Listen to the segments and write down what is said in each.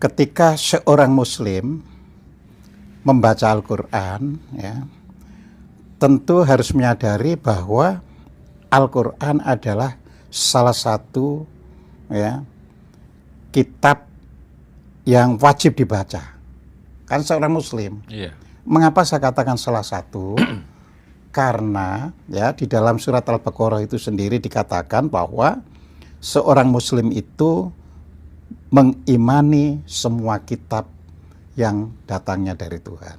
ketika seorang Muslim membaca Al-Quran, ya, tentu harus menyadari bahwa Al-Quran adalah salah satu, ya, kitab yang wajib dibaca. Kan seorang Muslim. Iya. Mengapa saya katakan salah satu? Karena ya di dalam surat Al-Baqarah itu sendiri dikatakan bahwa seorang Muslim itu mengimani semua kitab yang datangnya dari Tuhan.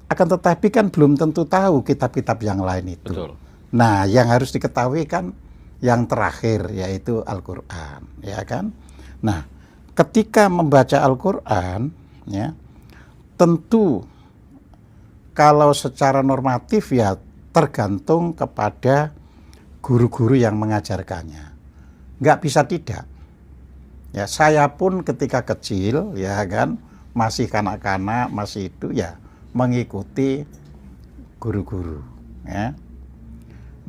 Akan tetapi kan belum tentu tahu kitab-kitab yang lain itu. Betul. Nah, yang harus diketahui kan yang terakhir, yaitu Al-Quran, ya kan? Nah, ketika membaca Al-Quran, ya, tentu kalau secara normatif ya tergantung kepada guru-guru yang mengajarkannya. Nggak bisa tidak. Ya, saya pun ketika kecil, ya kan, masih kanak-kanak, masih itu ya mengikuti guru-guru, ya.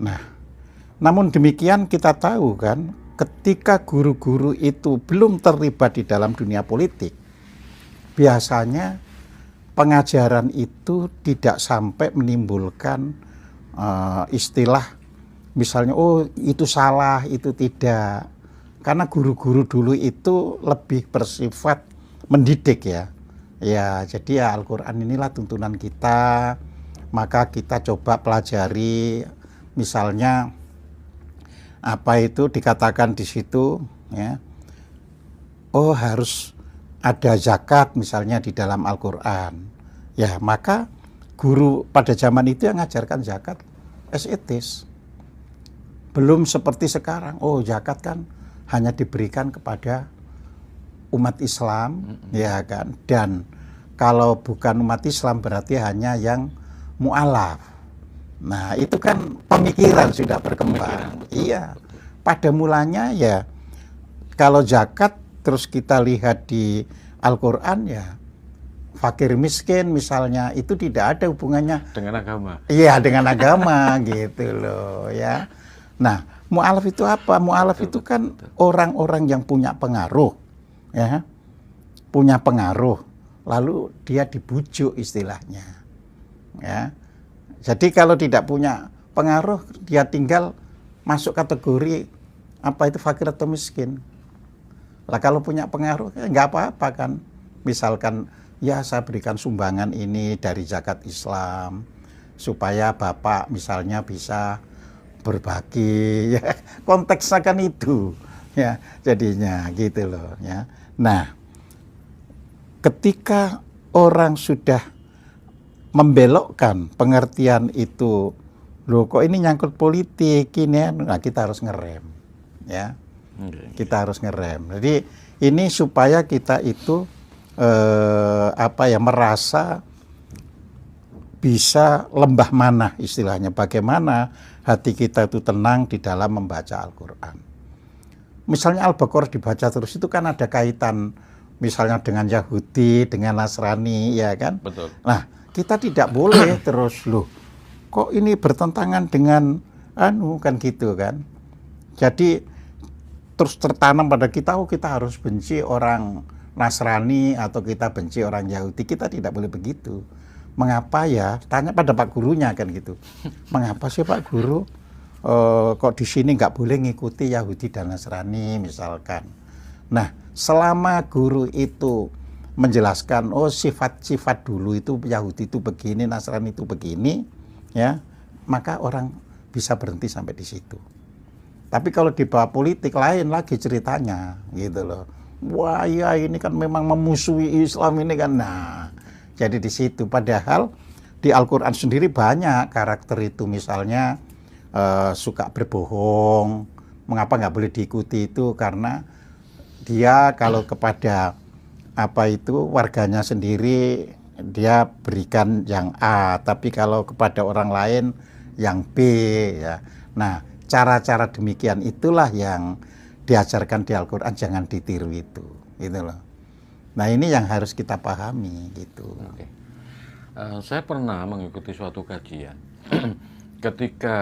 Nah, namun demikian kita tahu kan, ketika guru-guru itu belum terlibat di dalam dunia politik, biasanya pengajaran itu tidak sampai menimbulkan istilah misalnya, oh itu salah, itu tidak. Karena guru-guru dulu itu lebih bersifat mendidik ya. Ya, jadi ya Al-Quran inilah tuntunan kita, maka kita coba pelajari, misalnya apa itu dikatakan di situ, ya. Oh, harus ada zakat misalnya di dalam Al-Quran. Ya, maka guru pada zaman itu yang mengajarkan zakat etis. Belum seperti sekarang. Oh, zakat kan hanya diberikan kepada umat Islam, ya kan. Dan kalau bukan umat Islam berarti hanya yang mu'alaf. Nah, itu kan pemikiran sudah berkembang. Iya. Pada mulanya ya kalau zakat terus kita lihat di Al-Quran ya fakir miskin misalnya itu tidak ada hubungannya Dengan agama. iya dengan agama gitu loh ya. Nah, mu'alaf itu apa? Mu'alaf itu kan orang-orang yang punya pengaruh, ya, punya pengaruh, lalu dia dibujuk istilahnya, ya. Jadi kalau tidak punya pengaruh, dia tinggal masuk kategori apa itu fakir atau miskin. Lah kalau punya pengaruh, nggak apa-apa kan. Misalkan, ya saya berikan sumbangan ini dari zakat Islam, supaya Bapak misalnya bisa berbagi, ya. Konteksnya kan itu, ya, jadinya gitu loh, ya. Nah, ketika orang sudah membelokkan pengertian itu, loh kok ini nyangkut politik ini ya, nah kita harus ngerem, ya. Kita harus ngerem. Jadi ini supaya kita itu merasa bisa lembah manah istilahnya, bagaimana hati kita itu tenang di dalam membaca Al-Quran. Misalnya Al-Baqarah dibaca terus itu kan ada kaitan misalnya dengan Yahudi, dengan Nasrani, ya kan? Betul. Nah, kita tidak boleh terus, loh kok ini bertentangan dengan kan gitu kan. Jadi terus tertanam pada kita, oh kita harus benci orang Nasrani atau kita benci orang Yahudi. Kita tidak boleh begitu. Mengapa ya? Tanya pada Pak gurunya kan gitu. Mengapa sih Pak Guru kok di sini nggak boleh ngikuti Yahudi dan Nasrani misalkan. Nah, selama guru itu menjelaskan, oh sifat-sifat dulu itu Yahudi itu begini, Nasrani itu begini, ya, maka orang bisa berhenti sampai di situ. Tapi kalau di bawah politik lain lagi ceritanya, gitu loh. Wah ya ini kan memang memusuhi Islam ini kan. Nah, jadi di situ. Padahal di Al-Quran sendiri banyak karakter itu. Misalnya suka berbohong. Mengapa nggak boleh diikuti itu? Karena dia kalau kepada warganya sendiri dia berikan yang A, tapi kalau kepada orang lain yang B, ya. Nah, cara-cara demikian itulah yang diajarkan di Al-Quran, jangan ditiru itu, gitu loh. Nah, ini yang harus kita pahami, gitu. Oke. Saya pernah mengikuti suatu kajian ketika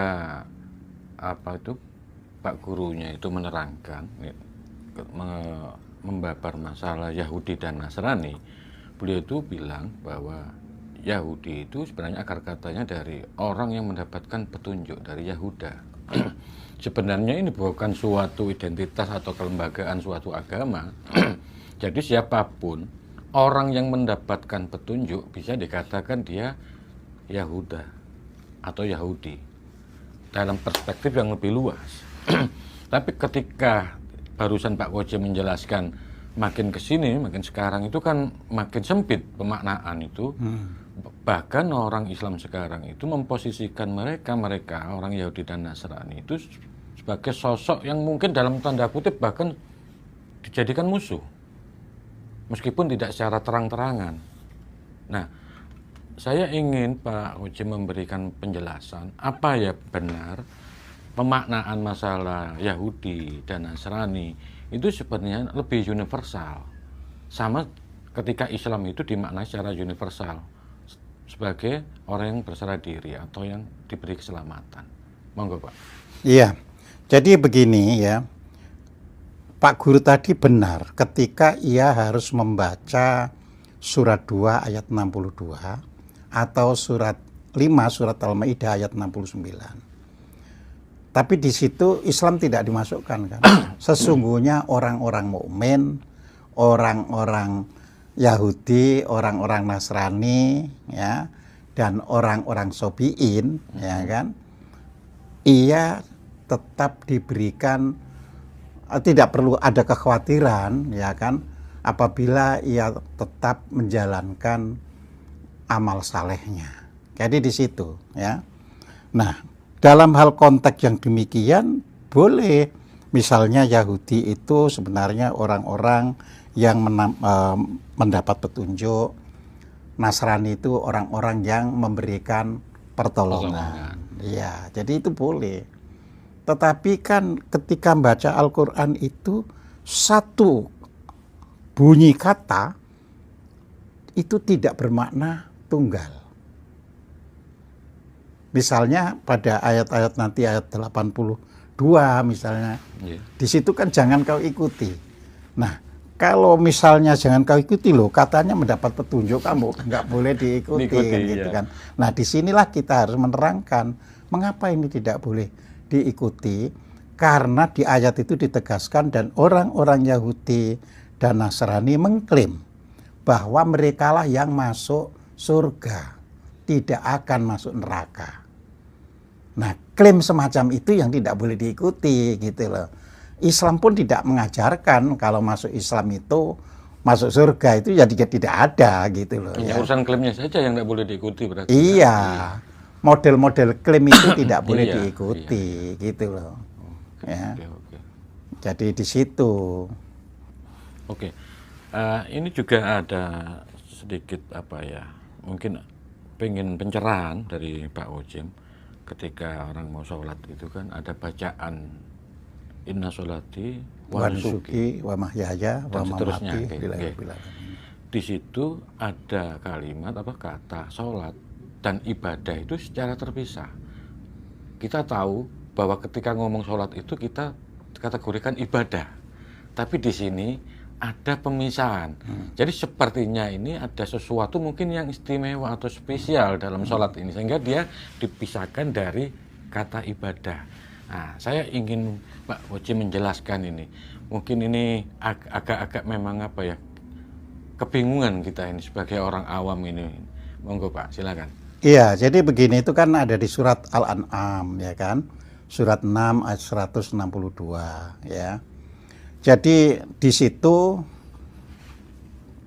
Pak gurunya itu menerangkan membabar masalah Yahudi dan Nasrani, beliau itu bilang bahwa Yahudi itu sebenarnya akar katanya dari orang yang mendapatkan petunjuk dari Yahuda. Sebenarnya ini bukan suatu identitas atau kelembagaan suatu agama. Jadi siapapun orang yang mendapatkan petunjuk bisa dikatakan dia Yahuda atau Yahudi dalam perspektif yang lebih luas. Tapi ketika barusan Pak Koji menjelaskan makin kesini, makin sekarang itu kan makin sempit pemaknaan itu. Bahkan orang Islam sekarang itu memposisikan mereka orang Yahudi dan Nasrani itu sebagai sosok yang mungkin dalam tanda kutip bahkan dijadikan musuh, meskipun tidak secara terang-terangan. Nah, saya ingin Pak Koji memberikan penjelasan apa ya benar pemaknaan masalah Yahudi dan Nasrani itu sebenarnya lebih universal, sama ketika Islam itu dimaknai secara universal sebagai orang yang berserah diri atau yang diberi keselamatan. Monggo Pak. Iya, jadi begini ya, Pak Guru tadi benar ketika ia harus membaca surat 2 ayat 62 atau surat 5 surat Al-Maidah ayat 69. Tapi di situ Islam tidak dimasukkan kan. Sesungguhnya orang-orang mukmin, orang-orang Yahudi, orang-orang Nasrani, ya, dan orang-orang Sobiin, ya kan, ia tetap diberikan, tidak perlu ada kekhawatiran, ya kan, apabila ia tetap menjalankan amal salehnya. Jadi di situ, ya. Nah, dalam hal konteks yang demikian boleh, misalnya Yahudi itu sebenarnya orang-orang yang mendapat petunjuk, Nasrani itu orang-orang yang memberikan pertolongan. Ya, jadi itu boleh. Tetapi kan ketika membaca Al-Quran itu satu bunyi kata itu tidak bermakna tunggal. Misalnya pada ayat-ayat nanti ayat 82 misalnya, di situ kan jangan kau ikuti. Nah, kalau misalnya jangan kau ikuti loh, katanya mendapat petunjuk, kamu nggak boleh diikuti gitu kan. Nah, disinilah kita harus menerangkan mengapa ini tidak boleh diikuti, karena di ayat itu ditegaskan dan orang-orang Yahudi dan Nasrani mengklaim bahwa merekalah yang masuk surga, tidak akan masuk neraka. Nah, klaim semacam itu yang tidak boleh diikuti gitu loh. Islam pun tidak mengajarkan kalau masuk Islam itu masuk surga itu jadi tidak ada gitu loh. Ya, urusan klaimnya saja yang tidak boleh diikuti berarti. Iya, model-model klaim itu tidak boleh diikuti gitu loh. Ya. Jadi di situ. Oke, ini juga ada sedikit apa ya, mungkin pengen pencerahan dari Pak Ojim ketika orang mau sholat itu kan ada bacaan Inna sholati wa nusuki wa mahyaya wa mamati di situ ada kalimat apa kata sholat dan ibadah itu secara terpisah. Kita tahu bahwa ketika ngomong sholat itu kita kategorikan ibadah, tapi di sini ada pemisahan. Jadi sepertinya ini ada sesuatu mungkin yang istimewa atau spesial dalam sholat ini sehingga dia dipisahkan dari kata ibadah. Nah, saya ingin Pak Koji menjelaskan ini. Mungkin ini agak-agak memang apa ya, kebingungan kita ini sebagai orang awam ini. Monggo Pak, silakan. Iya, jadi begini, itu kan ada di surat Al-An'am ya kan. Surat 6 ayat 162 ya. Jadi di situ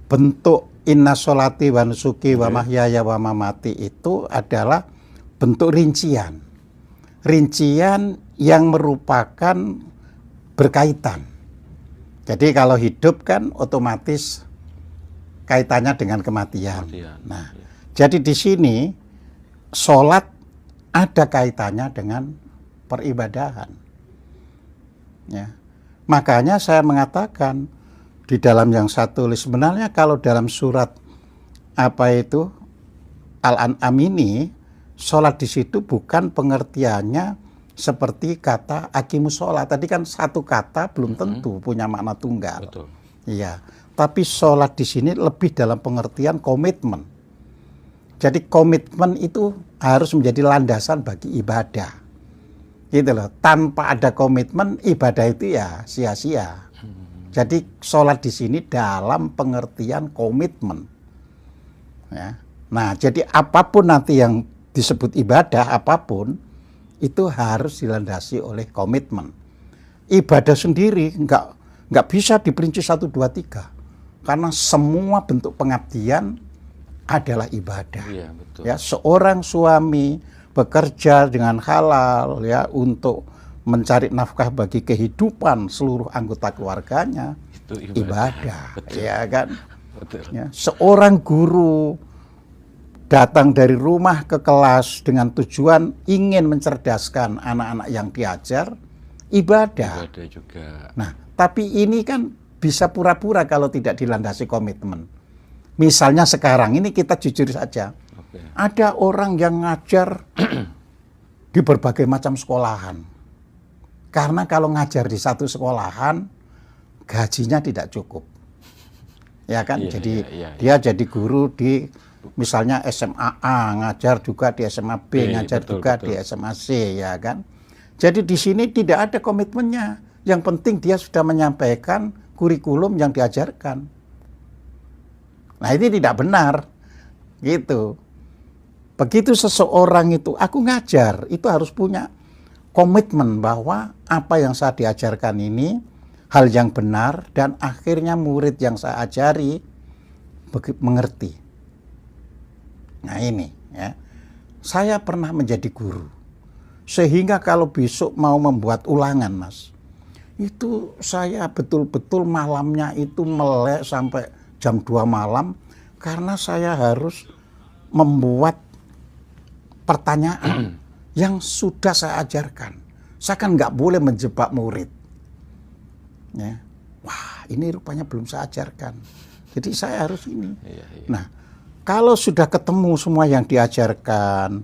bentuk inna sholati wa nusuki wa mahyaya wa mamati itu adalah bentuk rincian. Rincian yang merupakan berkaitan. Jadi kalau hidup kan otomatis kaitannya dengan kematian. Nah, jadi di sini sholat ada kaitannya dengan peribadahan. Ya. Makanya saya mengatakan di dalam yang saya tulis, sebenarnya kalau dalam surat apa itu Al-An'am ini, sholat di situ bukan pengertiannya seperti kata aqimus sholat. Tadi kan satu kata belum tentu punya makna tunggal. Betul. Iya, tapi sholat di sini lebih dalam pengertian komitmen. Jadi komitmen itu harus menjadi landasan bagi ibadah. Gitu loh. Tanpa ada komitmen, ibadah itu ya sia-sia. Jadi sholat di sini dalam pengertian komitmen. Ya. Nah, jadi apapun nanti yang disebut ibadah, apapun, itu harus dilandasi oleh komitmen. Ibadah sendiri nggak bisa diperinci 1, 2, 3. Karena semua bentuk pengabdian adalah ibadah. Iya, betul. Ya, seorang suami bekerja dengan halal ya untuk mencari nafkah bagi kehidupan seluruh anggota keluarganya, Itu ibadah. Betul. Ya kan? Betul. Ya, seorang guru datang dari rumah ke kelas dengan tujuan ingin mencerdaskan anak-anak yang diajar, ibadah. Ibadah juga. Nah, tapi ini kan bisa pura-pura kalau tidak dilandasi komitmen. Misalnya sekarang ini kita jujur saja, Oke. ada orang yang ngajar di berbagai macam sekolahan. Karena kalau ngajar di satu sekolahan, gajinya tidak cukup. Ya kan? Iya, Jadi iya. dia jadi guru di misalnya SMA A, ngajar juga di SMA B, ngajar betul, juga betul. di SMA C, ya kan? Jadi di sini tidak ada komitmennya. Yang penting dia sudah menyampaikan kurikulum yang diajarkan. Nah, ini tidak benar. Gitu. Begitu seseorang itu, aku ngajar, itu harus punya komitmen bahwa apa yang saya diajarkan ini hal yang benar dan akhirnya murid yang saya ajari mengerti. Nah, ini ya. Saya pernah menjadi guru. Sehingga kalau besok mau membuat ulangan, Mas, itu saya betul-betul malamnya itu melek sampai jam 2 malam karena saya harus membuat pertanyaan yang sudah saya ajarkan. Saya kan nggak boleh menjebak murid. Ya. Wah, ini rupanya belum saya ajarkan. Jadi saya harus ini. Iya. Nah, kalau sudah ketemu semua yang diajarkan,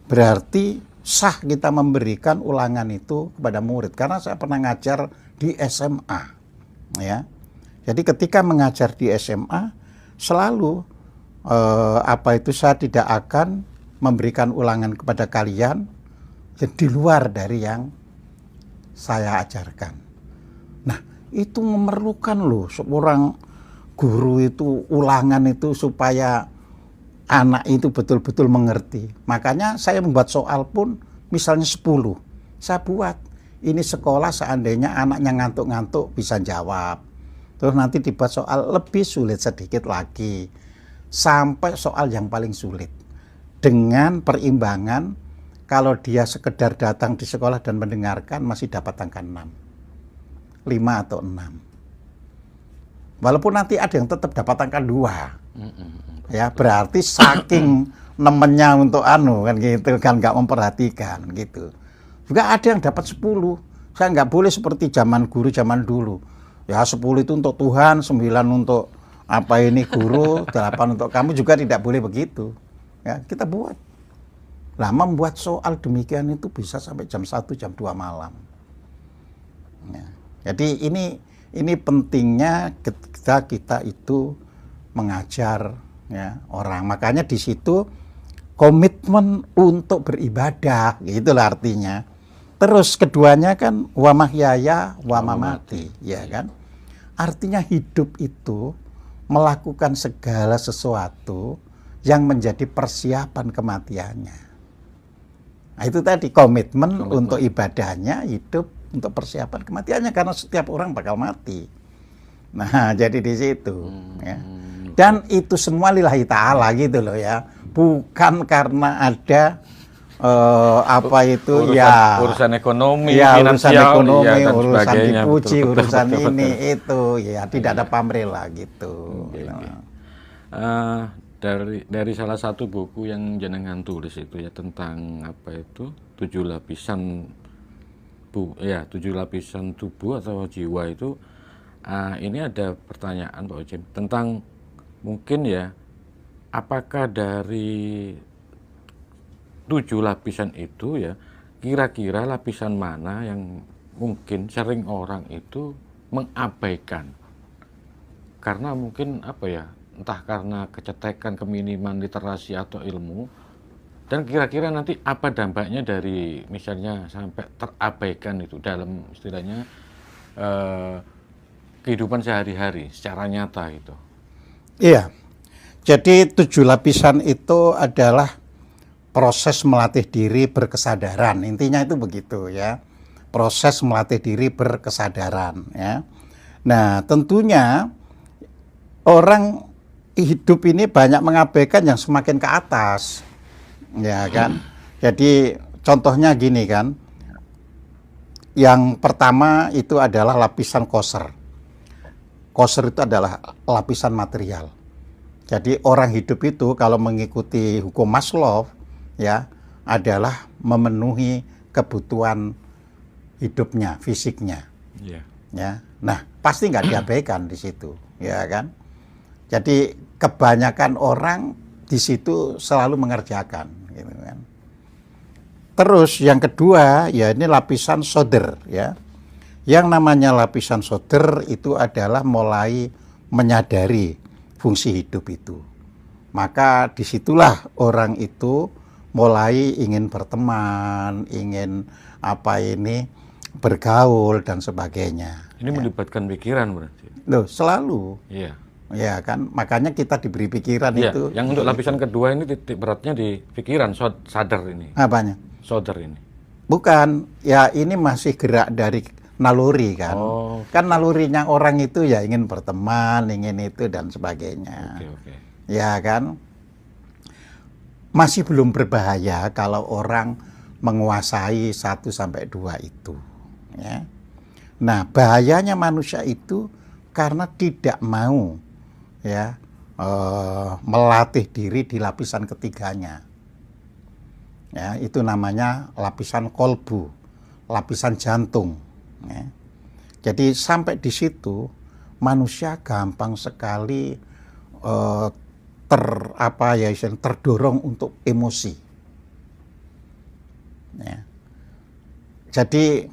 berarti sah kita memberikan ulangan itu kepada murid. Karena saya pernah ngajar di SMA. Ya. Jadi ketika mengajar di SMA, selalu saya tidak akan memberikan ulangan kepada kalian di luar dari yang saya ajarkan. Nah, itu memerlukan loh seorang guru itu ulangan itu supaya anak itu betul-betul mengerti. Makanya saya membuat soal pun misalnya 10. Saya buat. Ini sekolah seandainya anaknya ngantuk-ngantuk bisa jawab. Terus nanti dibuat soal lebih sulit sedikit lagi. Sampai soal yang paling sulit. Dengan perimbangan kalau dia sekedar datang di sekolah dan mendengarkan masih dapat angka 6. 5 atau 6. Walaupun nanti ada yang tetap dapat angka 2. Ya, berarti saking nemennya untuk kan gitu kan nggak memperhatikan gitu. Juga ada yang dapat 10. Saya nggak boleh seperti zaman guru zaman dulu. Ya 10 itu untuk Tuhan, 9 untuk guru, 8 untuk kamu, juga tidak boleh begitu. Ya, kita buat. Nah, membuat soal demikian itu bisa sampai jam 1, jam 2 malam. Ya. Jadi ini pentingnya ketika kita itu mengajar ya orang. Makanya di situ komitmen untuk beribadah, gitulah artinya. Terus keduanya kan wa mahyaya wa mamati, ya kan? Artinya hidup itu melakukan segala sesuatu yang menjadi persiapan kematiannya. Nah, itu tadi komitmen untuk ibadahnya, hidup untuk persiapan kematiannya, karena setiap orang bakal mati. Nah, jadi di situ ya. Dan itu semua lillahi ta'ala gitu loh ya. Bukan karena ada urusan ekonomi, ya, finansial, urusan ekonomi, ya, dan urusan sebagainya. dipuji, Betul, urusan betul, ini betul. itu ya, tidak ada pamrih lah gitu. Dari salah satu buku yang jenengan tulis itu ya tentang 7 lapisan 7 lapisan tubuh atau jiwa itu, ini ada pertanyaan Pak Ujim tentang mungkin ya, apakah dari 7 lapisan itu ya, kira-kira lapisan mana yang mungkin sering orang itu mengabaikan karena mungkin apa ya, entah karena kecetekan, keminiman literasi atau ilmu, dan kira-kira nanti apa dampaknya dari misalnya sampai terabaikan itu dalam istilahnya kehidupan sehari-hari secara nyata itu. Iya. Jadi 7 lapisan itu adalah proses melatih diri berkesadaran. Intinya itu begitu ya. Proses melatih diri berkesadaran ya. Nah, tentunya orang hidup ini banyak mengabaikan yang semakin ke atas. Ya kan? Jadi contohnya gini kan. Yang pertama itu adalah lapisan koser. Koser itu adalah lapisan material. Jadi orang hidup itu kalau mengikuti hukum Maslow ya adalah memenuhi kebutuhan hidupnya, fisiknya. Yeah. Ya. Nah, pasti nggak diabaikan di situ, ya kan? Jadi kebanyakan orang di situ selalu mengerjakan, gitu kan. Terus yang kedua ya ini lapisan solder ya. Yang namanya lapisan solder itu adalah mulai menyadari fungsi hidup itu. Maka disitulah orang itu mulai ingin berteman, ingin bergaul dan sebagainya. Ini melibatkan pikiran berarti. Loh, selalu. Iya. Ya kan, makanya kita diberi pikiran Iya, itu. yang untuk lapisan kedua ini titik beratnya di pikiran, sadar ini. Apanya? Solder ini. Bukan, ya ini masih gerak dari naluri kan. Oh. Kan nalurinya orang itu ya ingin berteman, ingin itu dan sebagainya. Oke. Ya kan? Masih belum berbahaya kalau orang menguasai 1 sampai 2 itu, ya. Nah, bahayanya manusia itu karena tidak mau ya melatih diri di lapisan ketiganya. Ya, itu namanya lapisan kolbu, lapisan jantung. Ya. Jadi sampai di situ manusia gampang sekali terdorong untuk emosi. Ya. Jadi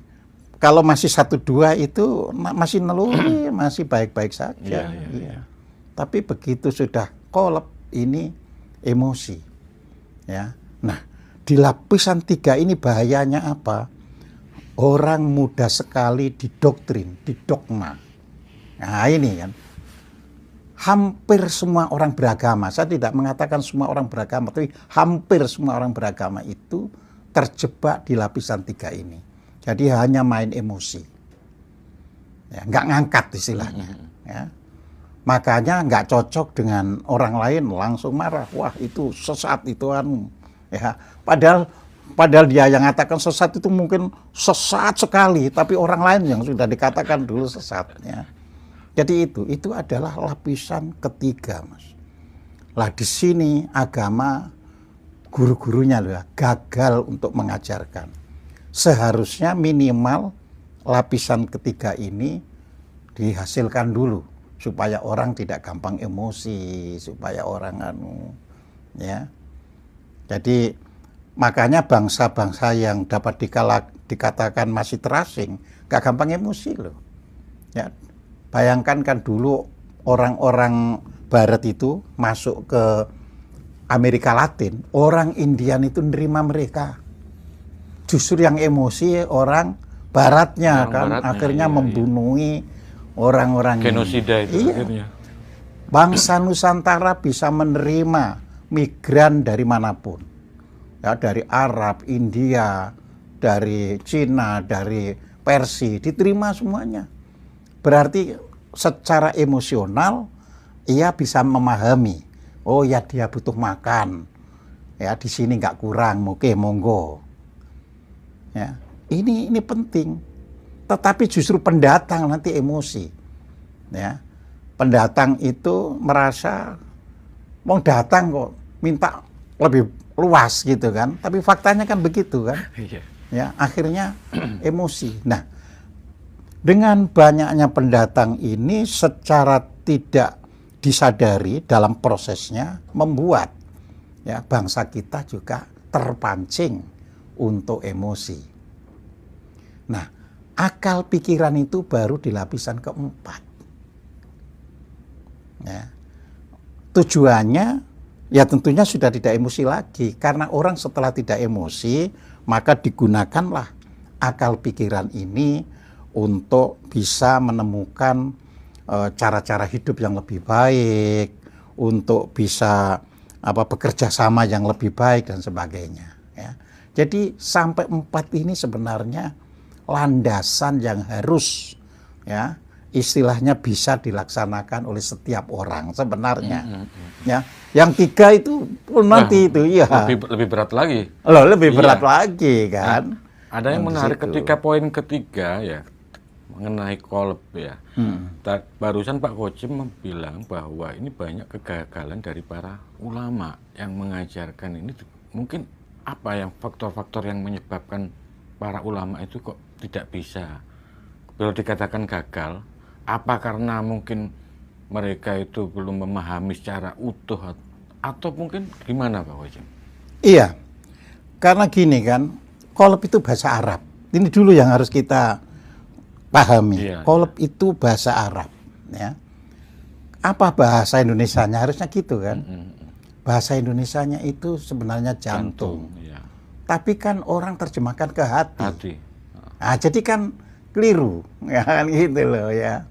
kalau masih 1-2 itu masih naluri, masih baik-baik saja. Iya. Tapi begitu sudah kolab ini emosi. Ya. Nah, di lapisan 3 ini bahayanya apa? Orang mudah sekali didoktrin, didogma. Nah ini kan. Hampir semua orang beragama, saya tidak mengatakan semua orang beragama, tapi hampir semua orang beragama itu terjebak di lapisan 3 ini. Jadi hanya main emosi. Ya, nggak ngangkat istilahnya. Ya. Makanya nggak cocok dengan orang lain, langsung marah. Wah itu sesat itu anu. Ya, padahal dia yang mengatakan sesat itu mungkin sesat sekali, tapi orang lain yang sudah dikatakan dulu sesatnya. Jadi itu adalah lapisan ketiga, Mas. Lah di sini agama guru-gurunya loh gagal untuk mengajarkan. Seharusnya minimal lapisan ketiga ini dihasilkan dulu supaya orang tidak gampang emosi, supaya orang ya. Jadi makanya bangsa-bangsa yang dapat dikatakan masih terasing, gak gampang emosi loh. Ya, bayangkan kan dulu orang-orang Barat itu masuk ke Amerika Latin, orang Indian itu nerima mereka. Justru yang emosi orang Baratnya orang kan, Baratnya, akhirnya membunuhi orang-orang genosida itu. Iya. Akhirnya. Bangsa Nusantara bisa menerima migran dari manapun, ya dari Arab, India, dari Cina, dari Persia, diterima semuanya. Berarti secara emosional ia bisa memahami, oh ya dia butuh makan, ya di sini nggak kurang, oke monggo. Ya ini penting. Tetapi justru pendatang nanti emosi, ya pendatang itu merasa mau datang kok minta lebih luas gitu kan, tapi faktanya kan begitu kan. Ya akhirnya emosi. Nah, dengan banyaknya pendatang ini secara tidak disadari dalam prosesnya membuat ya bangsa kita juga terpancing untuk emosi. Nah, akal pikiran itu baru di lapisan keempat. Ya. Tujuannya ya tentunya sudah tidak emosi lagi, karena orang setelah tidak emosi maka digunakanlah akal pikiran ini untuk bisa menemukan cara-cara hidup yang lebih baik, untuk bisa bekerja sama yang lebih baik dan sebagainya. Ya. Jadi sampai 4 ini sebenarnya landasan yang harus ya istilahnya bisa dilaksanakan oleh setiap orang sebenarnya. Ya, yang 3 itu nanti itu ya lebih berat lagi. Lebih berat lagi kan. Ada yang menarik ketika poin ketiga ya mengenai kolab ya. Barusan Pak Kocim bilang bahwa ini banyak kegagalan dari para ulama yang mengajarkan ini. Mungkin apa yang faktor-faktor yang menyebabkan para ulama itu kok tidak bisa? Kalau dikatakan gagal, apa karena mungkin mereka itu belum memahami secara utuh atau mungkin gimana Pak Kocim? Iya, karena gini kan, kolab itu bahasa Arab. Ini dulu yang harus kita pahami. Kolab itu bahasa Arab. Ya. Apa bahasa Indonesianya? Harusnya gitu kan. Bahasa Indonesianya itu sebenarnya jantung. Ya. Tapi kan orang terjemahkan ke hati. Nah, jadi kan keliru, ya kan gitu loh ya.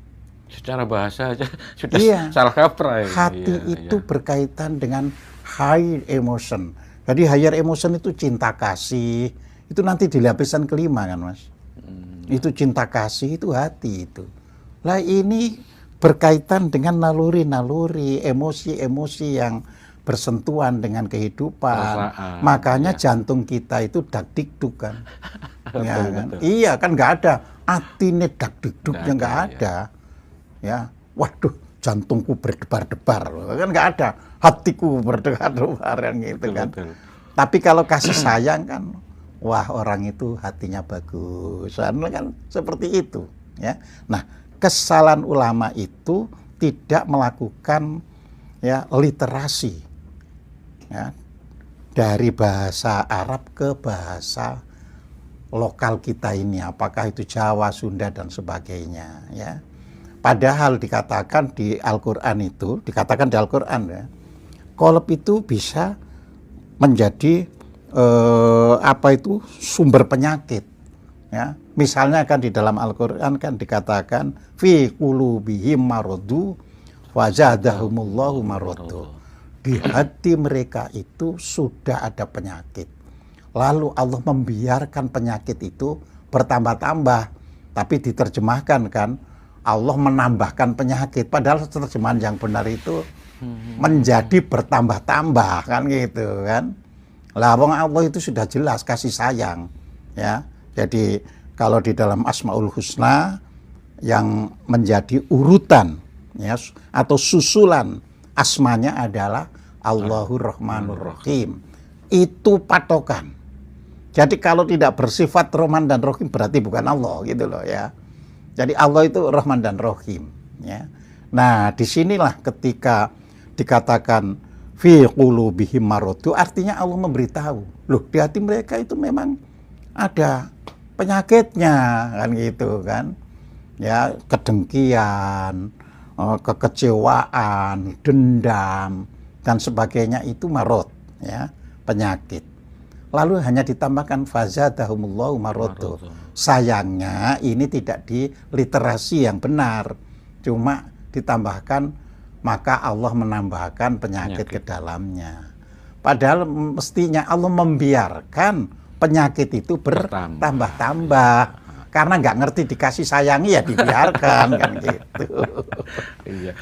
Secara bahasa aja sudah salah kaprah. Hati itu berkaitan dengan high emotion. Jadi higher emotion itu cinta kasih. Itu nanti di lapisan kelima kan Mas. Itu cinta kasih, itu hati itu. Lah ini berkaitan dengan naluri-naluri, emosi-emosi yang bersentuhan dengan kehidupan. Perasaan, makanya jantung kita itu dak-dikduk kan. Ya, kan? Iya kan nggak ada atine dak-dikduknya nggak ada. Ya, waduh jantungku berdebar-debar kan nggak ada. Hatiku berdebar-debar kan gitu kan. Tapi kalau kasih sayang kan, wah orang itu hatinya bagus, kan seperti itu. Ya, nah kesalahan ulama itu tidak melakukan ya literasi ya, dari bahasa Arab ke bahasa lokal kita ini, apakah itu Jawa, Sunda dan sebagainya. Ya, padahal dikatakan di Al-Quran itu, ya, kolab itu bisa menjadi sumber penyakit ya. Misalnya kan di dalam Al-Qur'an kan dikatakan fi qulubihim maradu wa zadahumullahu maradu. Di hati mereka itu sudah ada penyakit. Lalu Allah membiarkan penyakit itu bertambah-tambah. Tapi diterjemahkan kan Allah menambahkan penyakit, padahal terjemahan yang benar itu menjadi bertambah-tambah kan gitu kan. Lah wong Allah itu sudah jelas kasih sayang ya. Jadi kalau di dalam Asmaul Husna yang menjadi urutan ya atau susulan asmanya adalah Allahur Rahmanur Rahim. Itu patokan. Jadi kalau tidak bersifat Rahman dan Rahim berarti bukan Allah gitu loh ya. Jadi Allah itu Rahman dan Rahim ya. Nah, disinilah ketika dikatakan fi qulubihim maradu, artinya Allah memberitahu, loh di hati mereka itu memang ada penyakitnya kan gitu kan. Ya, kedengkian, kekecewaan, dendam dan sebagainya itu marad ya, penyakit. Lalu hanya ditambahkan fazadahumullahu maradu. Sayangnya ini tidak di literasi yang benar. Cuma ditambahkan maka Allah menambahkan penyakit ke dalamnya. Padahal mestinya Allah membiarkan penyakit itu bertambah-tambah. Karena nggak ngerti dikasih sayangi ya dibiarkan kan gitu. Iya.